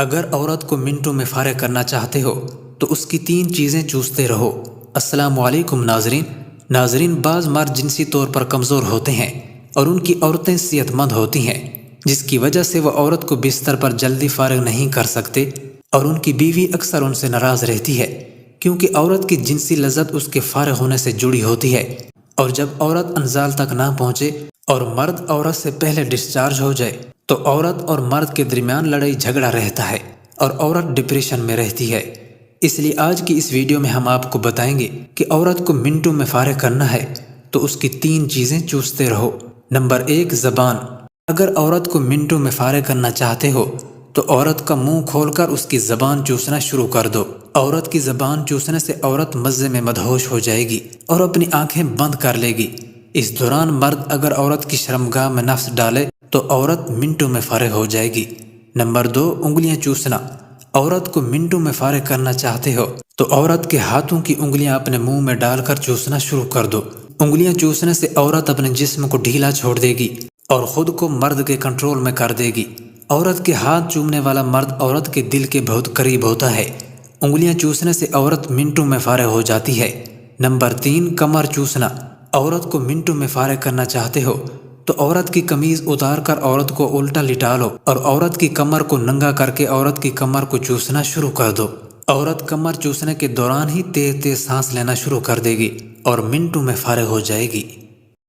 اگر عورت کو منٹوں میں فارغ کرنا چاہتے ہو تو اس کی 3 چیزیں چوستے رہو۔ السلام علیکم ناظرین، بعض مرد جنسی طور پر کمزور ہوتے ہیں اور ان کی عورتیں صحت مند ہوتی ہیں، جس کی وجہ سے وہ عورت کو بستر پر جلدی فارغ نہیں کر سکتے، اور ان کی بیوی اکثر ان سے ناراض رہتی ہے کیونکہ عورت کی جنسی لذت اس کے فارغ ہونے سے جڑی ہوتی ہے، اور جب عورت انزال تک نہ پہنچے اور مرد عورت سے پہلے ڈسچارج ہو جائے تو عورت اور مرد کے درمیان لڑائی جھگڑا رہتا ہے اور عورت ڈپریشن میں رہتی ہے۔ اس لیے آج کی اس ویڈیو میں ہم آپ کو بتائیں گے کہ عورت کو منٹوں میں فارغ کرنا ہے تو اس کی 3 چیزیں چوستے رہو۔ نمبر 1، زبان۔ اگر عورت کو منٹوں میں فارغ کرنا چاہتے ہو تو عورت کا منہ کھول کر اس کی زبان چوسنا شروع کر دو۔ عورت کی زبان چوسنے سے عورت مزے میں مدہوش ہو جائے گی اور اپنی آنکھیں بند کر لے گی۔ اس دوران مرد اگر عورت کی شرمگاہ میں نفس ڈالے تو عورت منٹوں میں فارغ ہو جائے گی۔ نمبر 2، انگلیاں چوسنا۔ عورت کو منٹوں میں فارغ کرنا چاہتے ہو تو عورت کے ہاتھوں کی انگلیاں اپنے منہ میں ڈال کر چوسنا شروع کر دو۔ انگلیاں چوسنے سے عورت اپنے جسم کو ڈھیلا چھوڑ دے گی اور خود کو مرد کے کنٹرول میں کر دے گی۔ عورت کے ہاتھ چومنے والا مرد عورت کے دل کے بہت قریب ہوتا ہے۔ انگلیاں چوسنے سے عورت منٹوں میں فارغ ہو جاتی ہے۔ نمبر 3، کمر چوسنا۔ عورت کو منٹوں میں فارغ کرنا چاہتے ہو تو عورت کی قمیض اتار کر عورت کو الٹا لٹا لو اور عورت کی کمر کو ننگا کر کے عورت کی کمر کو چوسنا شروع کر دو۔ عورت کمر چوسنے کے دوران ہی تیز تیز سانس لینا شروع کر دے گی اور منٹوں میں فارغ ہو جائے گی۔